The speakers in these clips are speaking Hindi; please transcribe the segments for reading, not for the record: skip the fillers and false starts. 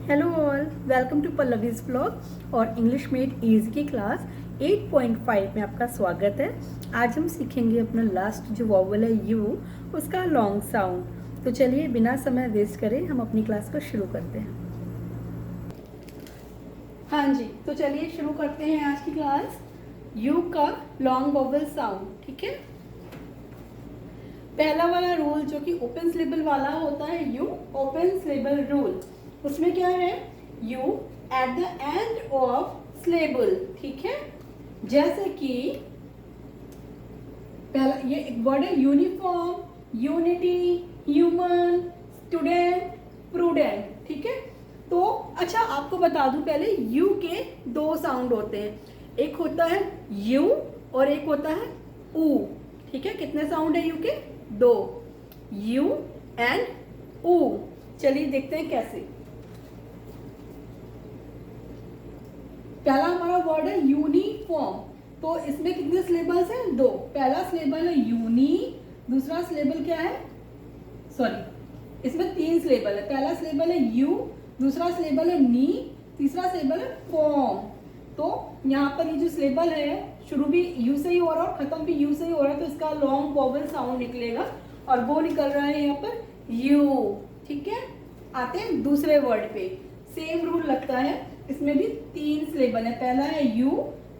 Hello all, welcome to Pallavi's blog और इंग्लिश मेड इजी की क्लास 8.5 में आपका स्वागत है। आज हम सीखेंगे अपना लास्ट जो वॉवल है यू, उसका लॉन्ग साउंड। तो चलिए बिना समय वेस्ट करें हम अपनी क्लास को शुरू करते हैं। हाँ जी, तो चलिए शुरू करते हैं आज की क्लास। यू का लॉन्ग वॉवल साउंड, ठीक है। पहला वाला रूल जो कि ओपन सिलेबल वाला होता है, यू ओपन सिलेबल रूल, उसमें क्या है, you at the end of syllable, ठीक है। जैसे कि पहला ये एक वर्ड है uniform, unity, human, student, prudent, ठीक है। तो अच्छा आपको बता दूं पहले, यू के दो साउंड होते हैं, एक होता है यू और एक होता है ऊ, ठीक है। कितने साउंड है यू के? दो, यू एंड ऊ। चलिए देखते हैं कैसे। पहला हमारा वर्ड है यूनिफॉर्म, तो इसमें कितने सिलेबल्स हैं? दो। पहला सिलेबल है यूनी, दूसरा सिलेबल क्या है, सॉरी इसमें तीन सिलेबल है। पहला सिलेबल है यू, दूसरा सिलेबल है नी, तीसरा सिलेबल है फॉर्म। तो यहाँ पर ये जो सिलेबल है, शुरू भी यू से ही हो रहा है और खत्म भी यू से ही हो रहा है, तो इसका लॉन्ग वॉवल साउंड निकलेगा और वो निकल रहा है यहाँ पर यू, ठीक है। आते हैं दूसरे वर्ड पे, सेम रूल लगता है। इसमें भी तीन सिलेबल है, पहला है यू,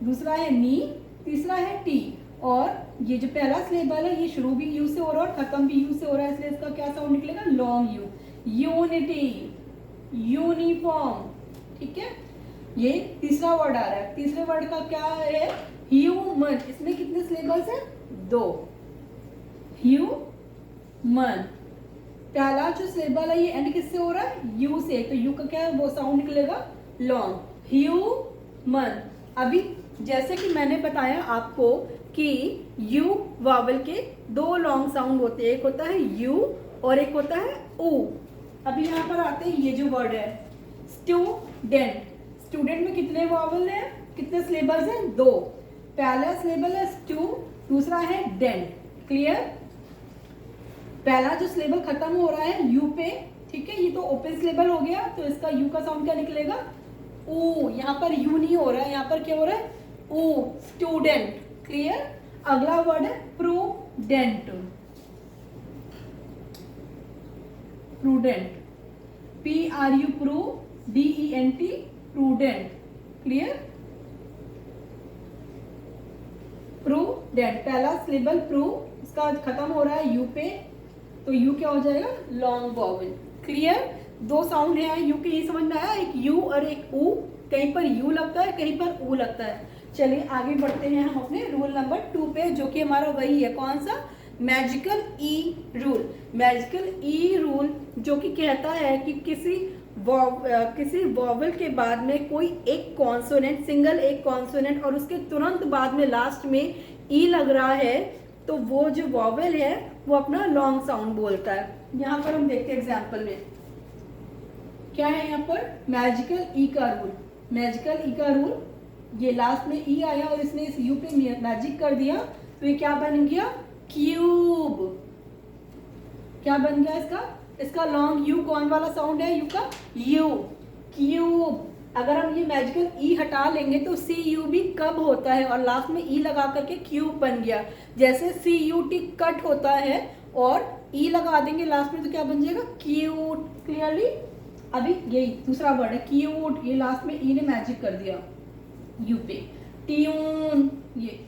दूसरा है नी, तीसरा है टी। और ये जो पहला सिलेबल है ये शुरू भी यू से हो रहा है और खत्म भी यू से हो रहा है, इसलिए इसका क्या साउंड निकलेगा? Long you. यूनिटी, यूनिफॉर्म, ठीक है। ये तीसरा वर्ड आ रहा है, तीसरे वर्ड का क्या है? ह्यूमन। इसमें कितने सिलेबल्स हैं? दो, ह्यूमन। पहला जो सिलेबल है ये एंड किससे हो रहा है? यू से, तो यू का क्या है, वो साउंड निकलेगा लॉन्ग, ह्यूमन। अभी जैसे कि मैंने बताया आपको कि यू वावल के दो लॉन्ग साउंड होते हैं, एक होता है यू और एक होता है ऊ। अभी यहाँ पर आते हैं ये जो वर्ड है स्टूडेंट। स्टूडेंट में कितने वावल हैं, कितने सिलेबल्स हैं? दो। पहला सिलेबल है स्टू, दूसरा है डेंट, क्लियर। पहला जो सिलेबल खत्म हो रहा है यू पे, ठीक है, ये तो ओपन सिलेबल हो गया, तो इसका यू का साउंड क्या निकलेगा? ऊ। यहाँ पर यू नहीं हो रहा है, यहाँ पर क्या हो रहा है? ऊ, स्टूडेंट, क्लियर। अगला वर्ड है prudent, prudent, P R U pru D E N T, prudent, clear. Prudent, पहला सिलेबल प्रू, इसका खत्म हो रहा है यू पे, तो यू क्या हो जाएगा? Long vowel, clear. दो साउंड है यू के, ये समझ में आया? एक यू और एक ऊ, कहीं पर यू लगता है कहीं पर ऊ लगता है। चलिए आगे बढ़ते हैं हम अपने रूल नंबर 2 पे, जो कि हमारा वही है, कौन सा? मैजिकल ई रूल। मैजिकल ई रूल जो कि कहता है कि किसी वॉवल के बाद में कोई एक कॉन्सोनेंट, सिंगल एक कॉन्सोनेंट और उसके तुरंत बाद में लास्ट में ई लग रहा है, तो वो जो वॉवल है वो अपना लॉन्ग साउंड बोलता है। यहाँ पर हम देखते हैं एग्जाम्पल में क्या है। यहाँ पर मैजिकल ई का रूल, मैजिकल ई का रूल, ये लास्ट में ई आया और इसने इस यू पे मैजिक कर दिया, तो ये क्या बन गया? क्यूब। क्या बन गया इसका? इसका लॉन्ग यू कौन वाला साउंड है? यू का यू, क्यूब। अगर हम ये मैजिकल ई हटा लेंगे तो सी यू भी कब होता है और लास्ट में ई लगा करके क्यूब बन गया। जैसे सी यू टी कट होता है और ई लगा देंगे लास्ट में तो क्या बन जाएगा? Cute, clearly. अभी यही दूसरा वर्ड है क्यूट, ये लास्ट में ई ने मैजिक कर दिया यू पे। ट्यून, ये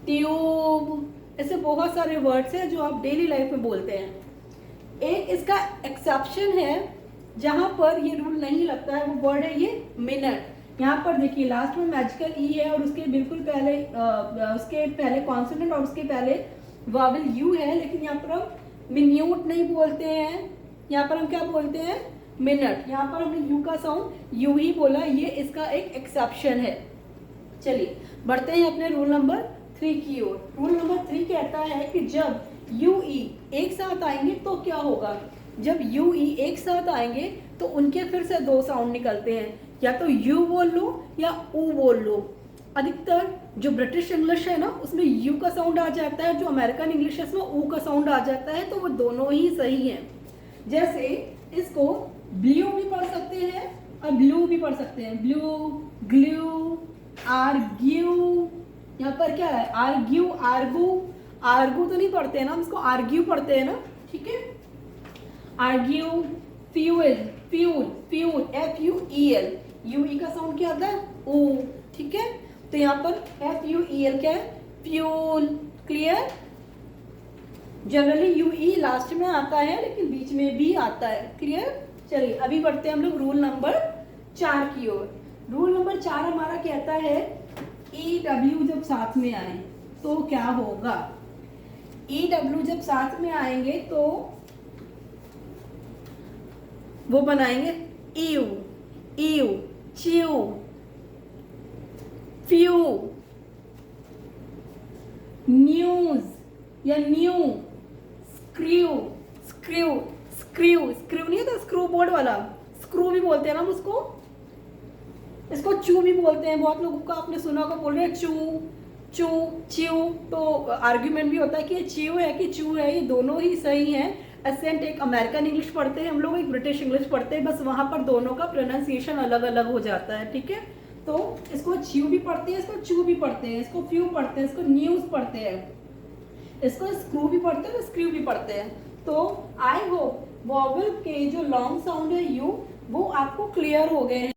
ट्यूब, ऐसे बहुत सारे वर्ड्स हैं जो आप डेली लाइफ में बोलते हैं। एक इसका एक्सेप्शन है जहां पर ये रूल नहीं लगता है, वो वर्ड है ये मिनट। यहाँ पर देखिए लास्ट में मैजिकल ई है और उसके बिल्कुल पहले उसके पहले कॉन्सोनेंट और उसके पहले वावल यू है, लेकिन यहाँ पर हम मिन्यूट नहीं बोलते हैं, यहाँ पर हम क्या बोलते हैं? मिनट। यहाँ पर हमने यू का साउंड यू ही बोला, ये इसका एक एक्सेप्शन है। चलिए बढ़ते हैं अपने रूल नंबर 3 की ओर। रूल नंबर 3 कहता है कि जब यू ई एक साथ आएंगे तो क्या होगा? जब यू ई एक साथ आएंगे तो उनके फिर से दो साउंड निकलते हैं, या तो यू बोल लो या ऊ बोल लो। अधिकतर जो ब्रिटिश इंग्लिश है ना, उसमें यू का साउंड आ जाता है, जो अमेरिकन इंग्लिश है उसमें ऊ का साउंड आ जाता है, तो वो दोनों ही सही हैं। जैसे इसको ब्लू भी पढ़ सकते अब ब्लू भी पढ़ सकते हैं, ब्लू, ग्लू, आर्ग्यू। यहाँ पर क्या है, आर्ग्यू, आर्गू। आर्गू तो नहीं पढ़ते हैं ना, हम इसको आर्ग्यू पढ़ते हैं ना, ठीक है। Argue, fuel, fuel, fuel, FUEL, UE का साउंड क्या आता है, ओ, ठीक है। तो यहाँ पर FUEL क्या है, fuel, clear. Generally UE last में आता है लेकिन बीच में भी आता है, क्लियर। चलिए अभी बढ़ते हैं हम लोग रूल नंबर 4 की ओर। रूल नंबर 4 हमारा कहता है EW जब साथ में आए तो क्या होगा। EW जब साथ में आएंगे तो वो बनाएंगे EU, EU, chew, few, news या new, screw, screw, screw, screw नहीं होता स्क्रू बोर्ड वाला, स्क्रू भी बोलते हैं ना हम उसको, इसको चू भी बोलते हैं। बहुत लोगों का आपने सुना होगा बोल रहे हैं चू, चू, च्यू। तो आर्ग्यूमेंट भी होता है कि ये च्यू है कि चू है, ये दोनों ही सही हैं। एसेंट एक अमेरिकन इंग्लिश पढ़ते हैं हम लोग, एक ब्रिटिश इंग्लिश पढ़ते हैं, बस वहाँ पर दोनों का प्रोनाउंसिएशन अलग अलग हो जाता है, ठीक है। तो इसको च्यू भी पढ़ते हैं, इसको चू भी पढ़ते हैं, इसको फ्यू पढ़ते हैं, इसको न्यूज पढ़ते हैं, इसको स्क्रू भी पढ़ते हैं, स्क्रू भी पढ़ते हैं। तो आई होप वॉवल के जो लॉन्ग साउंड है यू वो आपको क्लियर हो गए हैं।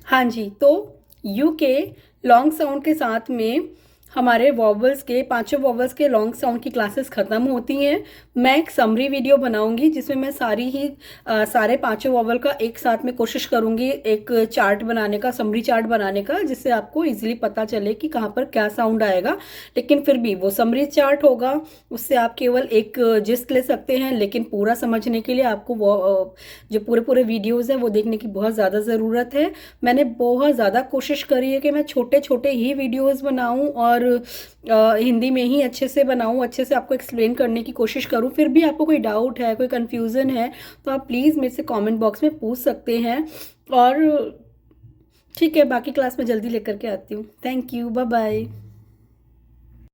हाँ जी, तो यू के लॉन्ग साउंड के साथ में हमारे वॉवल्स के, पांचों वॉवल्स के लॉन्ग साउंड की क्लासेस ख़त्म होती हैं। मैं एक समरी वीडियो बनाऊंगी जिसमें मैं सारे पांचों वॉवल का एक साथ में कोशिश करूंगी एक चार्ट बनाने का, समरी चार्ट बनाने का, जिससे आपको इजीली पता चले कि कहाँ पर क्या साउंड आएगा। लेकिन फिर भी वो समरी चार्ट होगा, उससे आप केवल एक जिस्ट ले सकते हैं, लेकिन पूरा समझने के लिए आपको वो जो पूरे वीडियोज़ हैं वो देखने की बहुत ज़्यादा ज़रूरत है। मैंने बहुत ज़्यादा कोशिश करी है कि मैं छोटे छोटे ही वीडियोज़ बनाऊँ और हिंदी में ही अच्छे से बनाऊं, अच्छे से आपको एक्सप्लेन करने की कोशिश करूं। फिर भी आपको कोई डाउट है, कोई कन्फ्यूज़न है तो आप प्लीज़ मेरे से कमेंट बॉक्स में पूछ सकते हैं। और ठीक है, बाकी क्लास में जल्दी लेकर के आती हूँ। Thank you, bye bye.